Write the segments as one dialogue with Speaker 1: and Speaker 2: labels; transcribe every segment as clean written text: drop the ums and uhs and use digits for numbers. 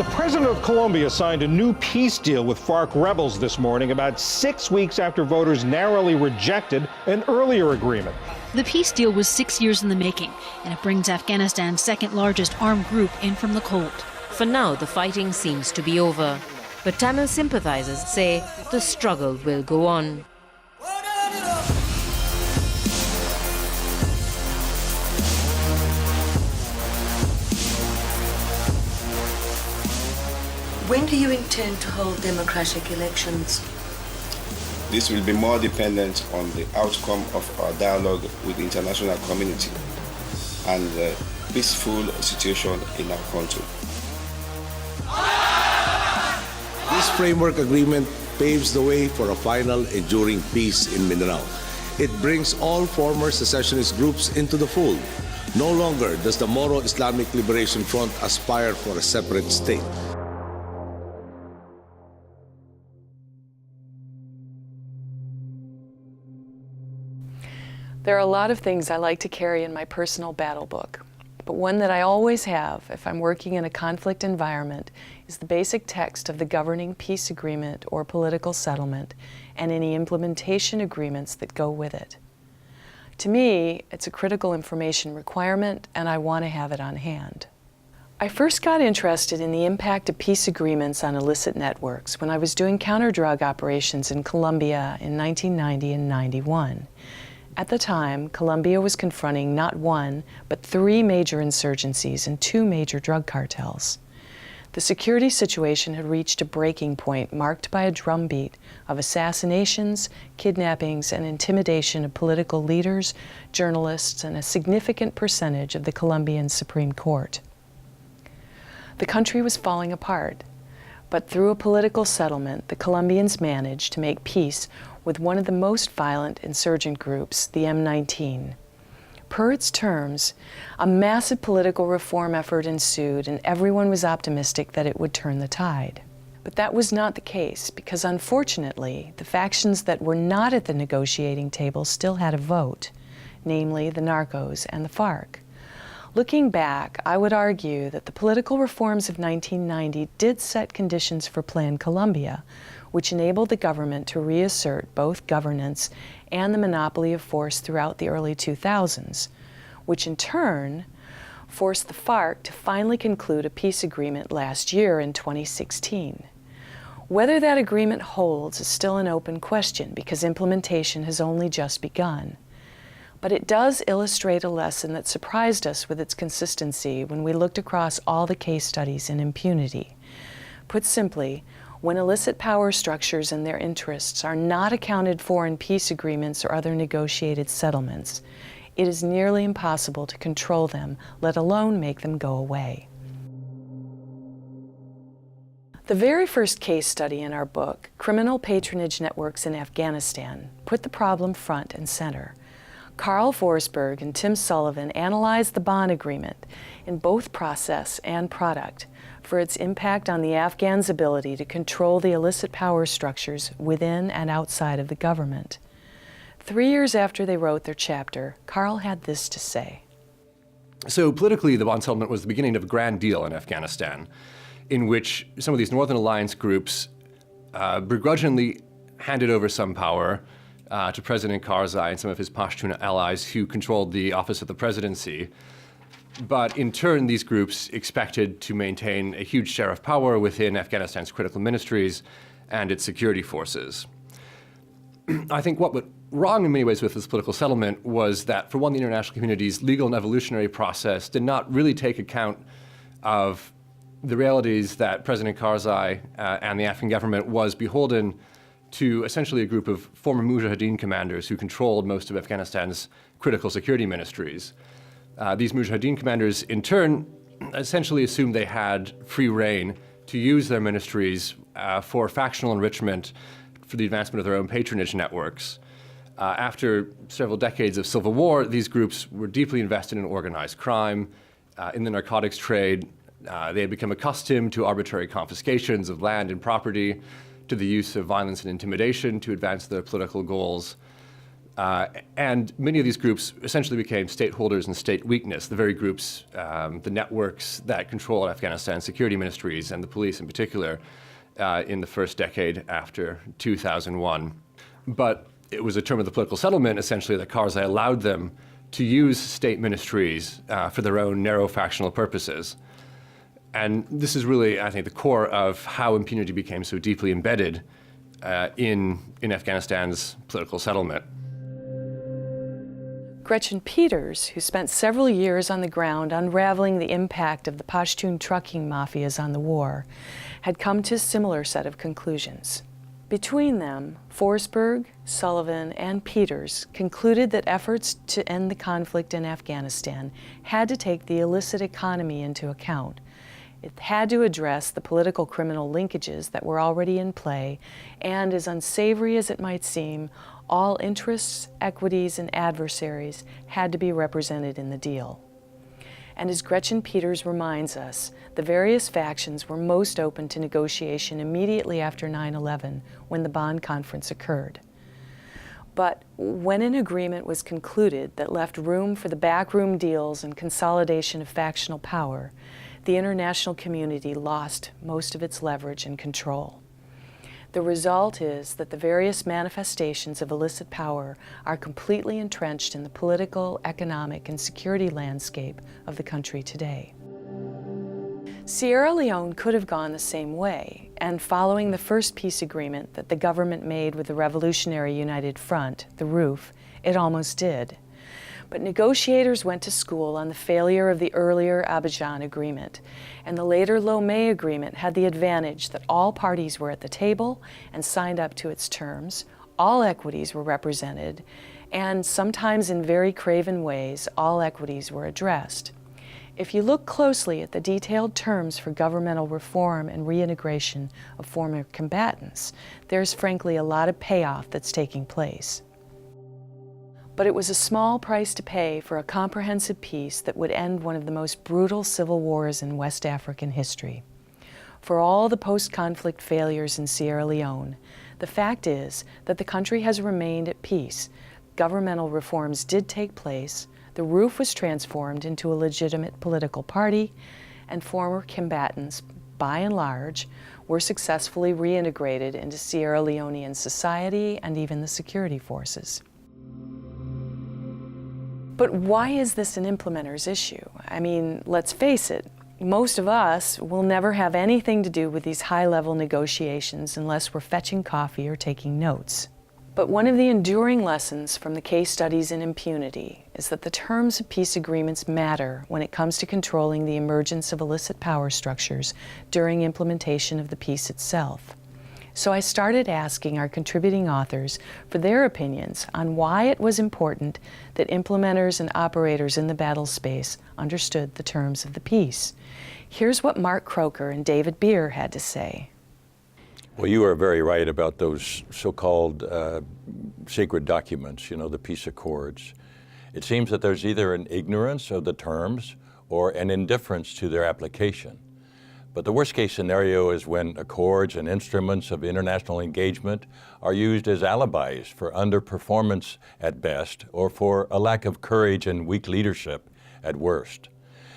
Speaker 1: The president of Colombia signed a new peace deal with FARC rebels this morning, about 6 weeks after voters narrowly rejected an earlier agreement.
Speaker 2: The peace deal was 6 years in the making, and it brings Afghanistan's second largest armed group in from the cold.
Speaker 3: For now, the fighting seems to be over. But Tamil sympathizers say the struggle will go on.
Speaker 4: When do you intend to hold democratic elections?
Speaker 5: This will be more dependent on the outcome of our dialogue with the international community and the peaceful situation in our country.
Speaker 6: This framework agreement paves the way for a final enduring peace in Mindanao. It brings all former secessionist groups into the fold. No longer does the Moro Islamic Liberation Front aspire for a separate state.
Speaker 7: There are a lot of things I like to carry in my personal battle book, but one that I always have if I'm working in a conflict environment is the basic text of the governing peace agreement or political settlement and any implementation agreements that go with it. To me, it's a critical information requirement, and I want to have it on hand. I first got interested in the impact of peace agreements on illicit networks when I was doing counter-drug operations in Colombia in 1990 and 91. At the time, Colombia was confronting not one, but 3 major insurgencies and 2 major drug cartels. The security situation had reached a breaking point marked by a drumbeat of assassinations, kidnappings, and intimidation of political leaders, journalists, and a significant percentage of the Colombian Supreme Court. The country was falling apart, but through a political settlement, the Colombians managed to make peace with one of the most violent insurgent groups, the M19. Per its terms, a massive political reform effort ensued, and everyone was optimistic that it would turn the tide. But that was not the case, because unfortunately, the factions that were not at the negotiating table still had a vote, namely the narcos and the FARC. Looking back, I would argue that the political reforms of 1990 did set conditions for Plan Colombia, which enabled the government to reassert both governance and the monopoly of force throughout the early 2000s, which in turn forced the FARC to finally conclude a peace agreement last year in 2016. Whether that agreement holds is still an open question because implementation has only just begun. But it does illustrate a lesson that surprised us with its consistency when we looked across all the case studies in impunity. Put simply, when illicit power structures and their interests are not accounted for in peace agreements or other negotiated settlements, it is nearly impossible to control them, let alone make them go away. The very first case study in our book, Criminal Patronage Networks in Afghanistan, put the problem front and center. Carl Forsberg and Tim Sullivan analyzed the Bonn Agreement in both process and product for its impact on the Afghans' ability to control the illicit power structures within and outside of the government. 3 years after they wrote their chapter, Carl had this to say.
Speaker 8: So politically, the Bonn settlement was the beginning of a grand deal in Afghanistan, in which some of these Northern Alliance groups begrudgingly handed over some power to President Karzai and some of his Pashtun allies who controlled the office of the presidency. But in turn, these groups expected to maintain a huge share of power within Afghanistan's critical ministries and its security forces. I think what went wrong in many ways with this political settlement was that, for one, the international community's legal and evolutionary process did not really take account of the realities that President Karzai and the Afghan government was beholden to essentially a group of former Mujahideen commanders who controlled most of Afghanistan's critical security ministries. These Mujahideen commanders, in turn, essentially assumed they had free rein to use their ministries for factional enrichment for the advancement of their own patronage networks. After several decades of civil war, these groups were deeply invested in organized crime, in the narcotics trade. They had become accustomed to arbitrary confiscations of land and property, to the use of violence and intimidation to advance their political goals. And many of these groups essentially became stakeholders in state weakness, the very groups, the networks that control Afghanistan's security ministries and the police in particular in the first decade after 2001. But it was a term of the political settlement, essentially, that Karzai allowed them to use state ministries for their own narrow factional purposes. And this is really, I think, the core of how impunity became so deeply embedded in Afghanistan's political settlement.
Speaker 7: Gretchen Peters, who spent several years on the ground unraveling the impact of the Pashtun trucking mafias on the war, had come to a similar set of conclusions. Between them, Forsberg, Sullivan, and Peters concluded that efforts to end the conflict in Afghanistan had to take the illicit economy into account. It had to address the political criminal linkages that were already in play, and as unsavory as it might seem, all interests, equities, and adversaries had to be represented in the deal. And as Gretchen Peters reminds us, the various factions were most open to negotiation immediately after 9/11, when the Bonn Conference occurred. But when an agreement was concluded that left room for the backroom deals and consolidation of factional power, the international community lost most of its leverage and control. The result is that the various manifestations of illicit power are completely entrenched in the political, economic, and security landscape of the country today. Sierra Leone could have gone the same way, and following the first peace agreement that the government made with the Revolutionary United Front, the RUF, it almost did. But negotiators went to school on the failure of the earlier Abidjan Agreement, and the later Lomé Agreement had the advantage that all parties were at the table and signed up to its terms, all equities were represented, and sometimes in very craven ways, all equities were addressed. If you look closely at the detailed terms for governmental reform and reintegration of former combatants, there's frankly a lot of payoff that's taking place. But it was a small price to pay for a comprehensive peace that would end one of the most brutal civil wars in West African history. For all the post-conflict failures in Sierra Leone, the fact is that the country has remained at peace. Governmental reforms did take place, the RUF was transformed into a legitimate political party, and former combatants, by and large, were successfully reintegrated into Sierra Leonean society and even the security forces. But why is this an implementer's issue? I mean, let's face it, most of us will never have anything to do with these high-level negotiations unless we're fetching coffee or taking notes. But one of the enduring lessons from the case studies in impunity is that the terms of peace agreements matter when it comes to controlling the emergence of illicit power structures during implementation of the peace itself. So I started asking our contributing authors for their opinions on why it was important that implementers and operators in the battle space understood the terms of the peace. Here's what Mark Kroeker and David Beer had to say.
Speaker 9: Well, you are very right about those so-called sacred documents, the peace accords. It seems that there's either an ignorance of the terms or an indifference to their application. But the worst-case scenario is when accords and instruments of international engagement are used as alibis for underperformance at best or for a lack of courage and weak leadership at worst.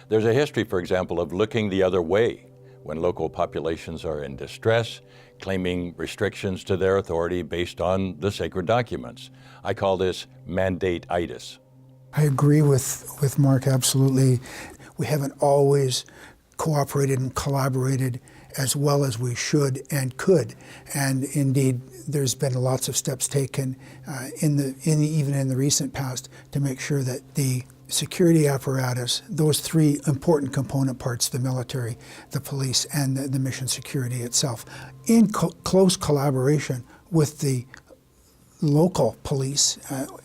Speaker 9: There's a history, for example, of looking the other way when local populations are in distress, claiming restrictions to their authority based on the sacred documents. I call this mandate-itis.
Speaker 10: I agree with Mark, absolutely. We haven't always cooperated and collaborated as well as we should and could. And indeed, there's been lots of steps taken even in the recent past to make sure that the security apparatus, those three important component parts, the military, the police, and the mission security itself, in close collaboration with the local police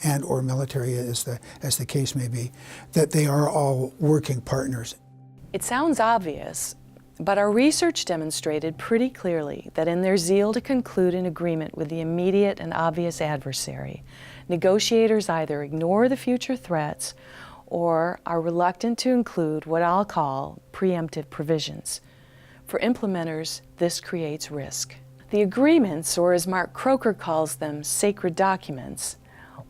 Speaker 10: and or military, as the case may be, that they are all working partners.
Speaker 7: It sounds obvious, but our research demonstrated pretty clearly that in their zeal to conclude an agreement with the immediate and obvious adversary, negotiators either ignore the future threats or are reluctant to include what I'll call preemptive provisions. For implementers, this creates risk. The agreements, or as Mark Kroeker calls them, sacred documents,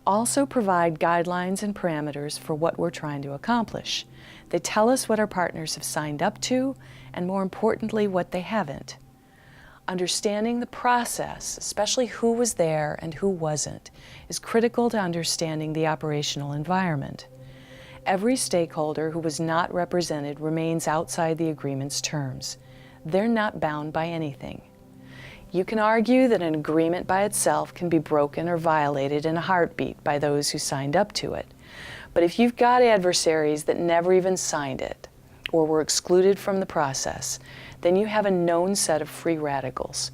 Speaker 7: also provide guidelines and parameters for what we're trying to accomplish. They tell us what our partners have signed up to, and more importantly, what they haven't. Understanding the process, especially who was there and who wasn't, is critical to understanding the operational environment. Every stakeholder who was not represented remains outside the agreement's terms. They're not bound by anything. You can argue that an agreement by itself can be broken or violated in a heartbeat by those who signed up to it. But if you've got adversaries that never even signed it or were excluded from the process, then you have a known set of free radicals.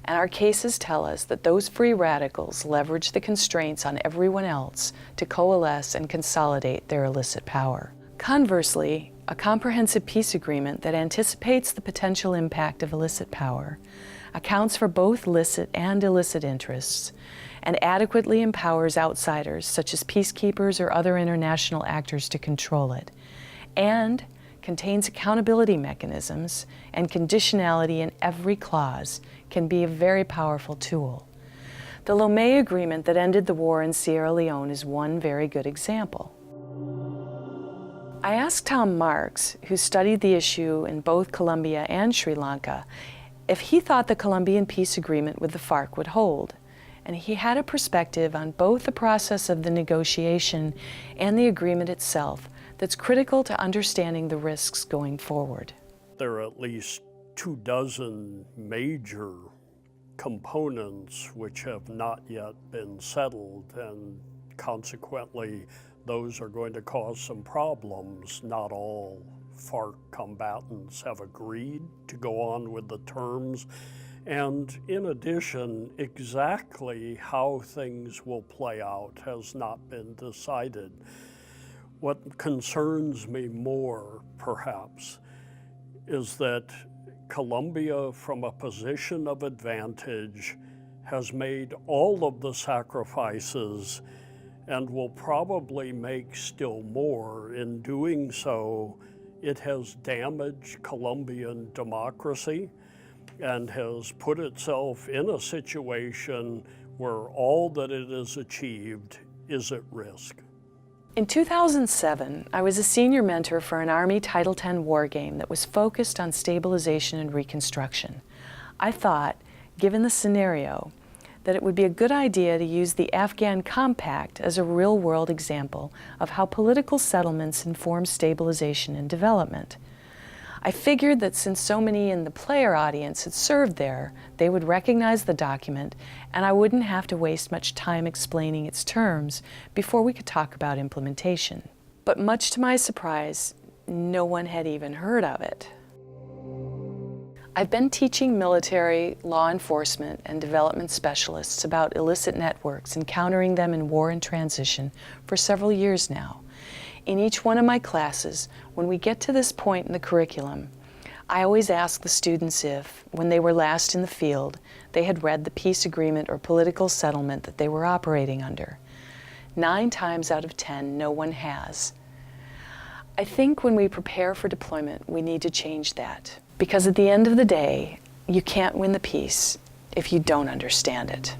Speaker 7: And our cases tell us that those free radicals leverage the constraints on everyone else to coalesce and consolidate their illicit power. Conversely, a comprehensive peace agreement that anticipates the potential impact of illicit power, accounts for both licit and illicit interests, and adequately empowers outsiders such as peacekeepers or other international actors to control it, and contains accountability mechanisms and conditionality in every clause, can be a very powerful tool. The Lomé Agreement that ended the war in Sierra Leone is one very good example. I asked Tom Marks, who studied the issue in both Colombia and Sri Lanka, if he thought the Colombian peace agreement with the FARC would hold. And he had a perspective on both the process of the negotiation and the agreement itself that's critical to understanding the risks going forward.
Speaker 11: There are at least 24 major components which have not yet been settled, and consequently those are going to cause some problems. Not all FARC combatants have agreed to go on with the terms, and in addition, exactly how things will play out has not been decided. What concerns me more, perhaps, is that Colombia, from a position of advantage, has made all of the sacrifices and will probably make still more. In doing so, it has damaged Colombian democracy and has put itself in a situation where all that it has achieved is at risk.
Speaker 7: In 2007, I was a senior mentor for an Army Title X war game that was focused on stabilization and reconstruction. I thought, given the scenario, that it would be a good idea to use the Afghan Compact as a real-world example of how political settlements inform stabilization and development. I figured that since so many in the player audience had served there, they would recognize the document, and I wouldn't have to waste much time explaining its terms before we could talk about implementation. But much to my surprise, no one had even heard of it. I've been teaching military, law enforcement, and development specialists about illicit networks and countering them in war and transition for several years now. In each one of my classes, when we get to this point in the curriculum, I always ask the students if, when they were last in the field, they had read the peace agreement or political settlement that they were operating under. 9 times out of 10, no one has. I think when we prepare for deployment, we need to change that. Because at the end of the day, you can't win the peace if you don't understand it.